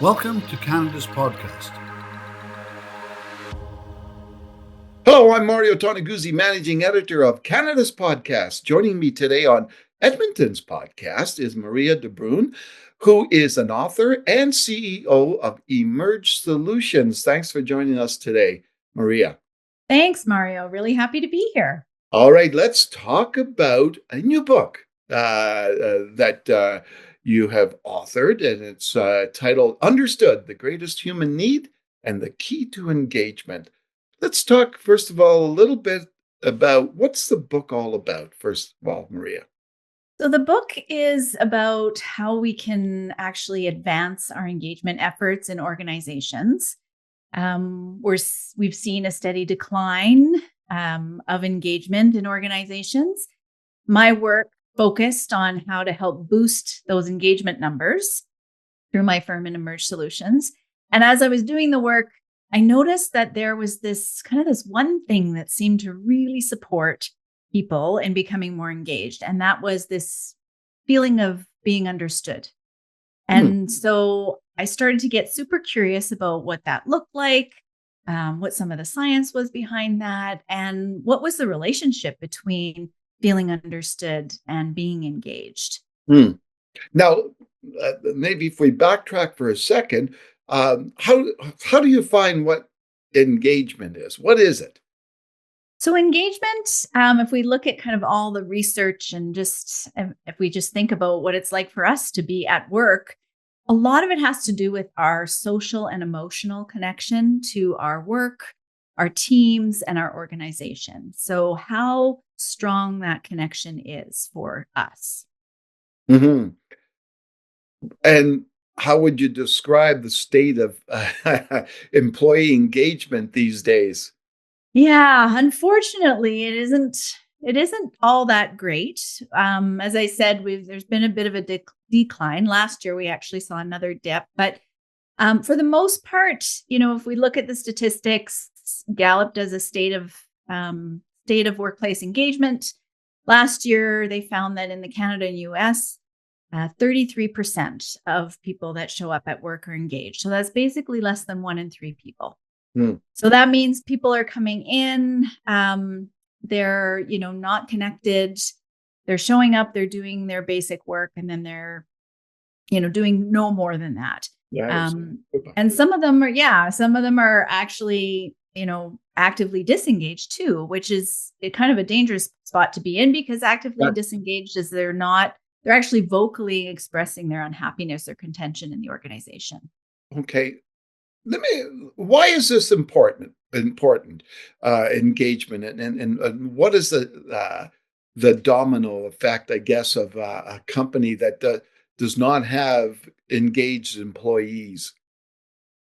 Welcome to Canada's podcast. Hello, I'm Mario Toneguzzi, managing editor of Canada's podcast. Joining me today on Edmonton's podcast is Maria De Bruin, who is an author and CEO of Emerge Solutions. Thanks for joining us today, Maria. Thanks, Mario. Really happy to be here. All right, let's talk about a new book that you have authored, and it's titled Understood, the Greatest Human Need and the Key to Engagement. Let's talk, first of all, a little bit about what's the book all about, first of all, Maria. So, the book is about how we can actually advance our engagement efforts in organizations. We've seen a steady decline of engagement in organizations. My work focused on how to help boost those engagement numbers through my firm in Emerge Solutions. And as I was doing the work, I noticed that there was this one thing that seemed to really support people in becoming more engaged. And that was this feeling of being understood. And so I started to get super curious about what that looked like, what some of the science was behind that, and what was the relationship between feeling understood and being engaged. Now, maybe if we backtrack for a second, how do you find what engagement is? What is it? So engagement, if we look at kind of all the research and if we just think about what it's like for us to be at work, a lot of it has to do with our social and emotional connection to our work, our teams, and our organization. So how strong that connection is for us. Mm-hmm. And how would you describe the state of employee engagement these days? Yeah, unfortunately, it isn't all that great. As I said, there's been a bit of a decline. Last year, we actually saw another dip, but for the most part, if we look at the statistics, Gallup does a state of workplace engagement. Last year, they found that in the Canada and US, 33% of people that show up at work are engaged. So that's basically less than 1 in 3 people. So that means people are coming in, they're, not connected. They're showing up, they're doing their basic work, and then they're, doing no more than that. And some of them are actually, actively disengaged too, which is kind of a dangerous spot to be in, because actively disengaged is they're actually vocally expressing their unhappiness or contention in the organization. Okay. Why is this important? Engagement and what is the domino effect, I guess, of a company that does not have engaged employees?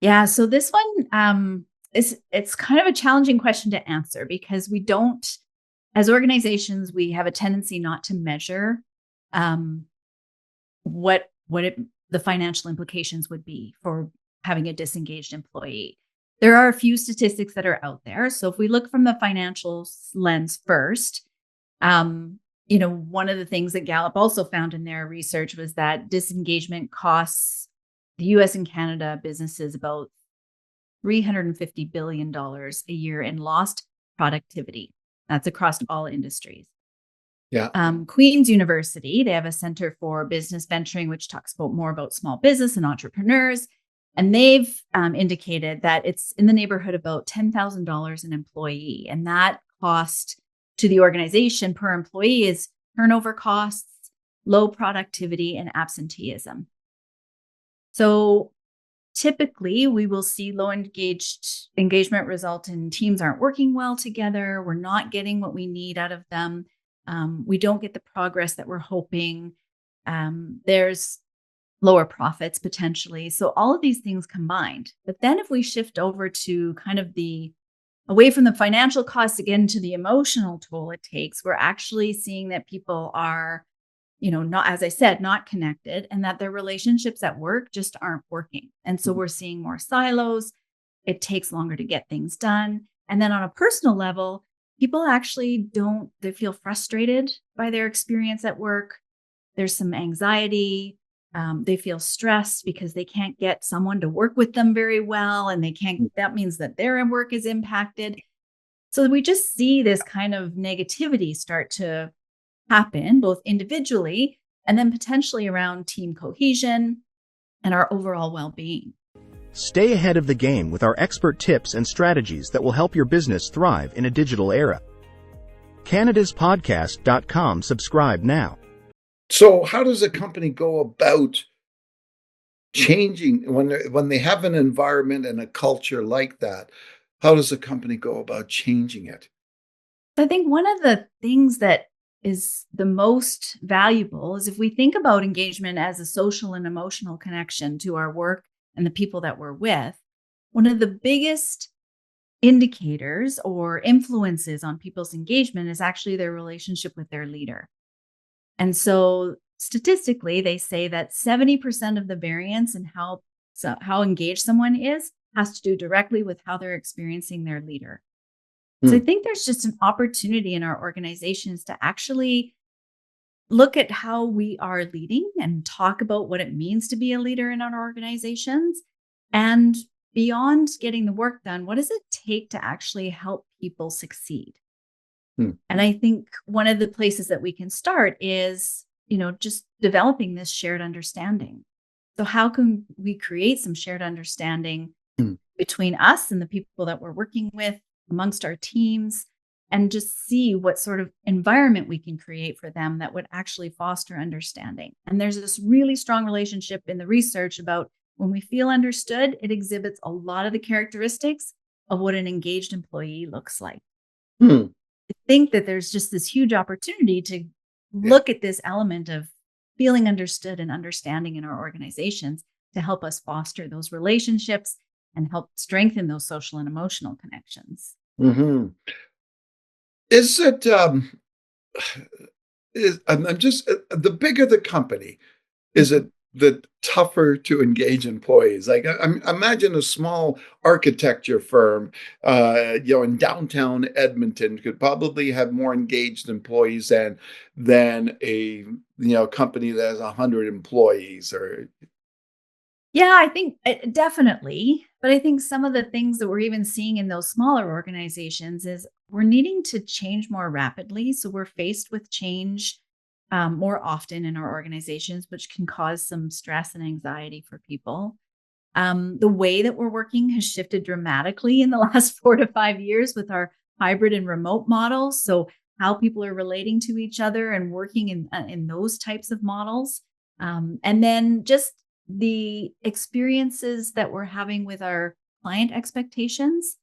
Yeah, so this one it's kind of a challenging question to answer, because we don't, as organizations, we have a tendency not to measure the financial implications would be for having a disengaged employee. There are a few statistics that are out there. So if we look from the financial lens first, one of the things that Gallup also found in their research was that disengagement costs the US and Canada businesses about $350 billion a year in lost productivity. That's across all industries. Yeah. Queen's University, they have a Center for Business Venturing, which talks more about small business and entrepreneurs. And they've indicated that it's in the neighborhood of about $10,000 an employee. And that cost to the organization per employee is turnover costs, low productivity, and absenteeism. So typically, we will see low engagement result in teams aren't working well together. We're not getting what we need out of them. We don't get the progress that we're hoping. There's lower profits potentially. So all of these things combined. But then if we shift over to kind of away from the financial costs again to the emotional toll it takes, we're actually seeing that people are, not, as I said, not connected, and that their relationships at work just aren't working. And so we're seeing more silos. It takes longer to get things done. And then on a personal level, people actually they feel frustrated by their experience at work. There's some anxiety. They feel stressed because they can't get someone to work with them very well, and that means that their work is impacted. So we just see this kind of negativity start to happen, both individually and then potentially around team cohesion and our overall well-being. Stay ahead of the game with our expert tips and strategies that will help your business thrive in a digital era. CanadasPodcast.com. Subscribe now. So how does a company go about changing when they have an environment and a culture like that? How does a company go about changing it? I think one of the things that is the most valuable is if we think about engagement as a social and emotional connection to our work and the people that we're with. One of the biggest indicators or influences on people's engagement is actually their relationship with their leader. And so statistically, they say that 70% of the variance in how engaged someone is has to do directly with how they're experiencing their leader. So I think there's just an opportunity in our organizations to actually look at how we are leading and talk about what it means to be a leader in our organizations. And beyond getting the work done, what does it take to actually help people succeed? And I think one of the places that we can start is, just developing this shared understanding. So how can we create some shared understanding between us and the people that we're working with, amongst our teams, and just see what sort of environment we can create for them that would actually foster understanding. And there's this really strong relationship in the research about when we feel understood, it exhibits a lot of the characteristics of what an engaged employee looks like. I think that there's just this huge opportunity to look at this element of feeling understood and understanding in our organizations to help us foster those relationships and help strengthen those social and emotional connections. Is it, I'm just, the bigger the company, is it the tougher to engage employees? Like, imagine a small architecture firm, in downtown Edmonton could probably have more engaged employees than a company that has 100 employees. Or Yeah, I think definitely. But I think some of the things that we're even seeing in those smaller organizations is we're needing to change more rapidly. So we're faced with change more often in our organizations, which can cause some stress and anxiety for people. The way that we're working has shifted dramatically in the last 4 to 5 years with our hybrid and remote models. So how people are relating to each other and working in those types of models. And then just the experiences that we're having with our client expectations.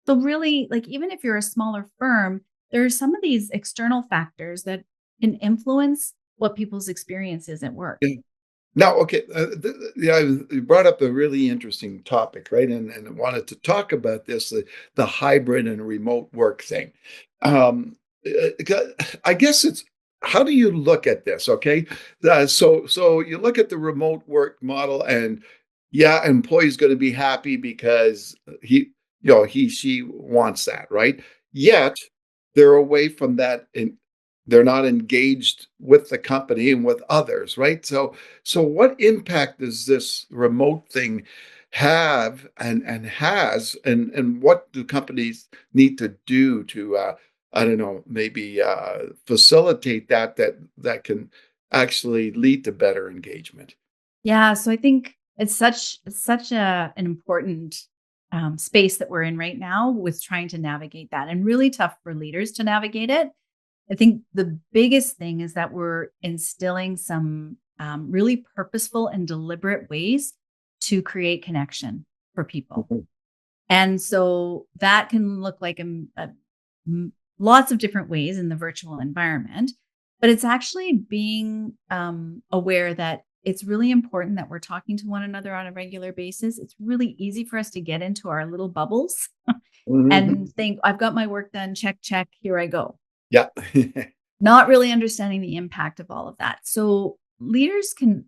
So really, like, even if you're a smaller firm, there are some of these external factors that can influence what people's experience is at work. Now, okay, you brought up a really interesting topic, right? And I wanted to talk about this, the hybrid and remote work thing. I guess it's, how do you look at this? Okay, so you look at the remote work model, and employee's going to be happy because she wants that, right? Yet they're away from that, and they're not engaged with the company and with others, right? So what impact does this remote thing have and has, and what do companies need to do to I don't know, maybe facilitate that can actually lead to better engagement? Yeah, so I think it's such an important space that we're in right now with trying to navigate that, and really tough for leaders to navigate it. I think the biggest thing is that we're instilling some really purposeful and deliberate ways to create connection for people. And so that can look like lots of different ways in the virtual environment, but it's actually being aware that it's really important that we're talking to one another on a regular basis. It's really easy for us to get into our little bubbles and think, I've got my work done, check, here I go. Yeah. Not really understanding the impact of all of that. So leaders can,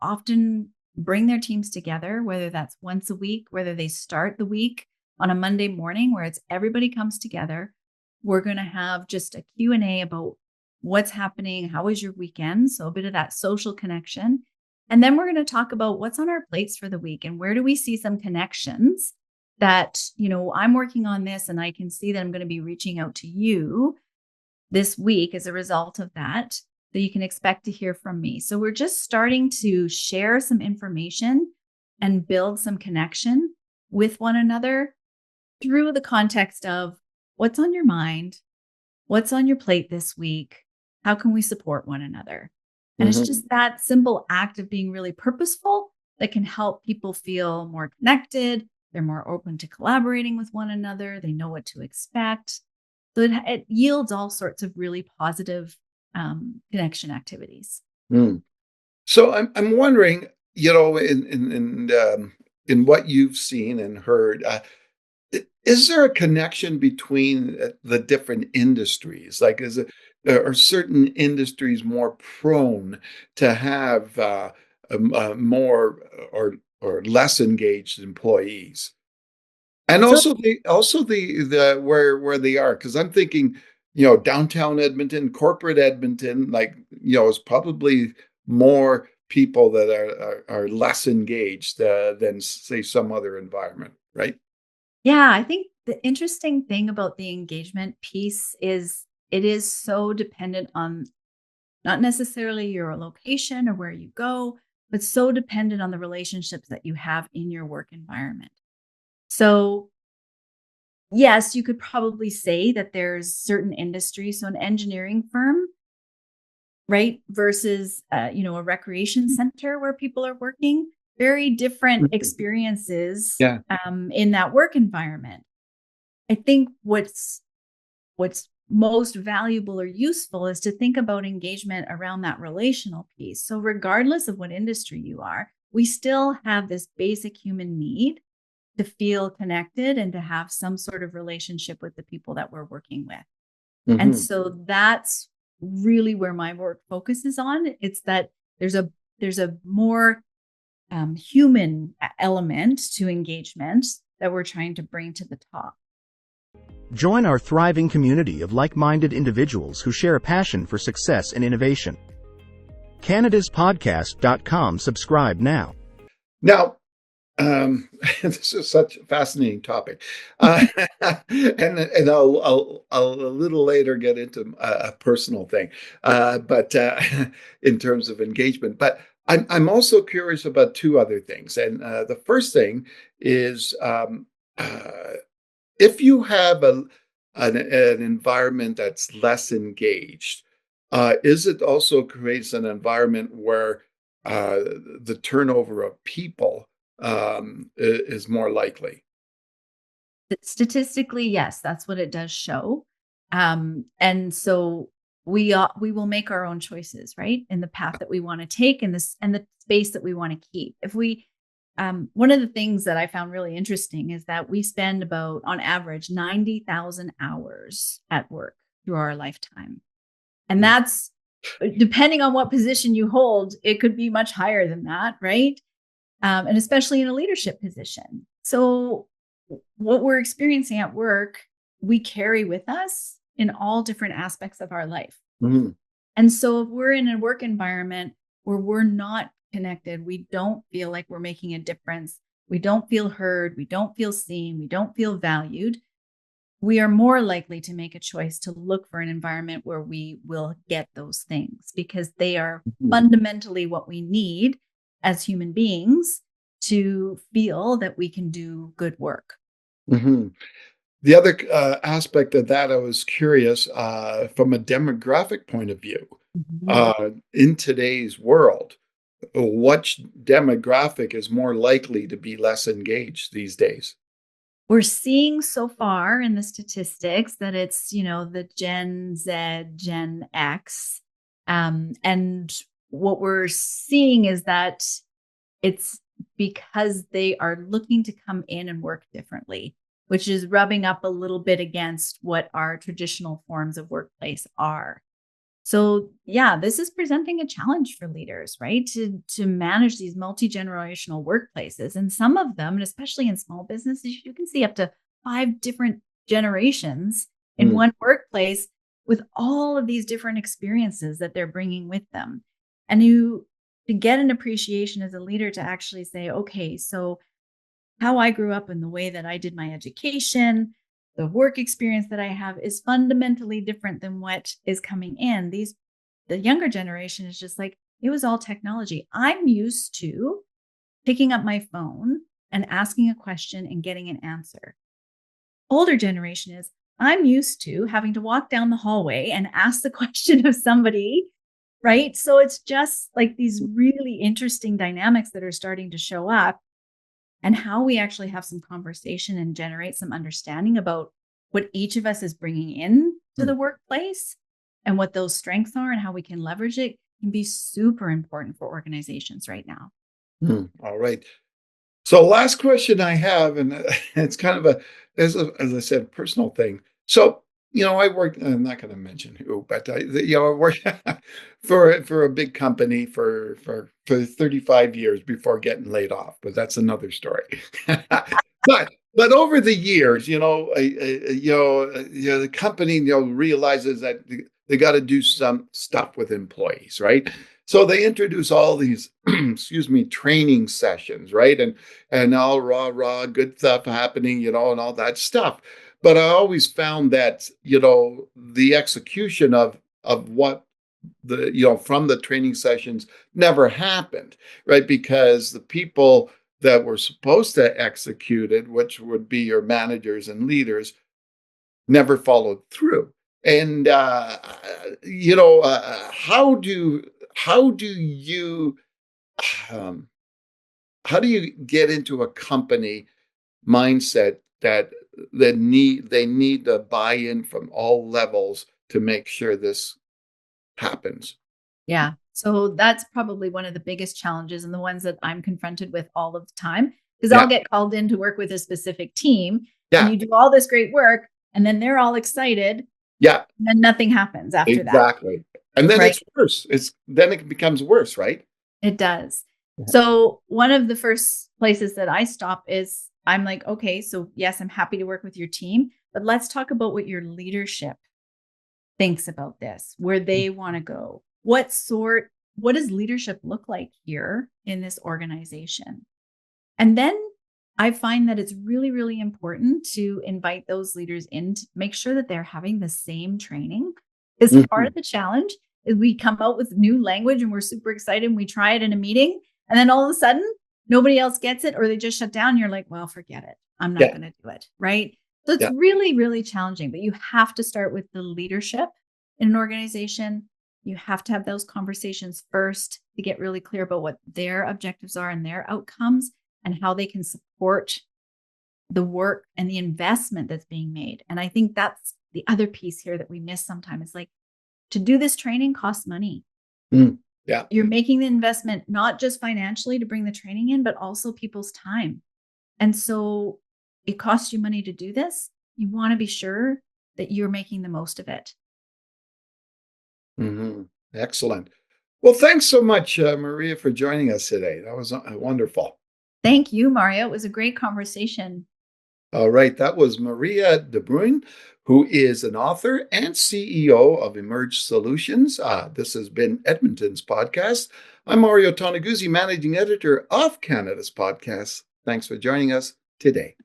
often bring their teams together, whether that's once a week, whether they start the week on a Monday morning where it's everybody comes together. We're going to have just a Q&A about what's happening. How was your weekend? So a bit of that social connection. And then we're going to talk about what's on our plates for the week and where do we see some connections that, I'm working on this and I can see that I'm going to be reaching out to you this week as a result of that you can expect to hear from me. So we're just starting to share some information and build some connection with one another through the context of what's on your mind, what's on your plate this week, how can we support one another? And it's just that simple act of being really purposeful that can help people feel more connected. They're more open to collaborating with one another. They know what to expect. So it yields all sorts of really positive connection activities. So I'm wondering, in what you've seen and heard, is there a connection between the different industries? Like, are certain industries more prone to have more or less engaged employees? And So the where they are, because I'm thinking, downtown Edmonton, corporate Edmonton, is probably more people that are less engaged than say some other environment, right? yeah, I think the interesting thing about the engagement piece is it is so dependent on not necessarily your location or where you go, but so dependent on the relationships that you have in your work environment. So yes, you could probably say that there's certain industries, so an engineering firm, right, versus a recreation center where people are working, very different experiences Yeah. in that work environment. I think what's most valuable or useful is to think about engagement around that relational piece. So regardless of what industry you are, we still have this basic human need to feel connected and to have some sort of relationship with the people that we're working with. And so that's really where my work focuses on. It's that there's a more human element to engagement that we're trying to bring to the top. Join our thriving community of like-minded individuals who share a passion for success and innovation. CanadasPodcast.com. Subscribe now. Now, this is such a fascinating topic, and I'll a little later get into a personal thing, but in terms of engagement. But I'm also curious about two other things, and the first thing is if you have an environment that's less engaged, is it also creates an environment where the turnover of people is more likely? Statistically, yes, that's what it does show. And so we will make our own choices, right, in the path that we want to take and the space that we want to keep. If we one of the things that I found really interesting is that we spend about, on average, 90,000 hours at work through our lifetime. And that's, depending on what position you hold, it could be much higher than that, right? And especially in a leadership position. So what we're experiencing at work, we carry with us in all different aspects of our life. And so if we're in a work environment where we're not connected, we don't feel like we're making a difference, we don't feel heard, we don't feel seen, we don't feel valued, we are more likely to make a choice to look for an environment where we will get those things, because they are fundamentally what we need as human beings to feel that we can do good work. The other aspect of that, I was curious from a demographic point of view, in today's world, what demographic is more likely to be less engaged these days? We're seeing so far in the statistics that it's, the Gen Z, Gen X. And what we're seeing is that it's because they are looking to come in and work differently, which is rubbing up a little bit against what our traditional forms of workplace are. So yeah, this is presenting a challenge for leaders, right? To manage these multi-generational workplaces. And some of them, and especially in small businesses, you can see up to 5 different generations in one workplace with all of these different experiences that they're bringing with them. And to get an appreciation as a leader to actually say, okay, so how I grew up and the way that I did my education, the work experience that I have is fundamentally different than what is coming in. The younger generation is just like, it was all technology. I'm used to picking up my phone and asking a question and getting an answer. Older generation is, I'm used to having to walk down the hallway and ask the question of somebody, right? So it's just like these really interesting dynamics that are starting to show up, and how we actually have some conversation and generate some understanding about what each of us is bringing in to the workplace and what those strengths are and how we can leverage it can be super important for organizations right now. All right. So last question I have, and it's kind of as I said, personal thing. So, I worked, I'm not going to mention who, but I worked for a big company for 35 years before getting laid off, but that's another story. But over the years, the company, realizes that they got to do some stuff with employees, right? So they introduce all these, training sessions, right? And all rah, good stuff happening, and all that stuff. But I always found that, the execution of what from the training sessions never happened, right? Because the people that were supposed to execute it, which would be your managers and leaders, never followed through. And, how do you um, how do you get into a company mindset that they need the buy-in from all levels to make sure this happens? Yeah. So that's probably one of the biggest challenges and the ones that I'm confronted with all of the time, because Yeah, I'll get called in to work with a specific team and yeah, you do all this great work and then they're all excited yeah, and then nothing happens after that, exactly. And then right? it's worse. Then it becomes worse, right? It does. Yeah. So one of the first places that I stop is I'm like, okay, so yes, I'm happy to work with your team, but let's talk about what your leadership thinks about this, where they want to go. What does leadership look like here in this organization? And then I find that it's really, really important to invite those leaders in to make sure that they're having the same training. Because part Mhm. of the challenge is we come out with new language and we're super excited and we try it in a meeting. And then all of a sudden, nobody else gets it or they just shut down. You're like, well, forget it. I'm not Yeah, going to do it. Right. So it's yeah. really, really challenging, but you have to start with the leadership in an organization. You have to have those conversations first to get really clear about what their objectives are and their outcomes and how they can support the work and the investment that's being made. And I think that's the other piece here that we miss sometimes. Is like, to do this training costs money. Mm, yeah. You're making the investment not just financially to bring the training in, but also people's time. And so it costs you money to do this. You want to be sure that you're making the most of it. Excellent. Well, thanks so much, Maria, for joining us today. That was wonderful. Thank you, Mario. It was a great conversation. All right, that was Maria De Bruin, who is an author and CEO of Emerge Solutions. This has been Edmonton's podcast. I'm Mario Toneguzzi, managing editor of Canada's podcast. Thanks for joining us today.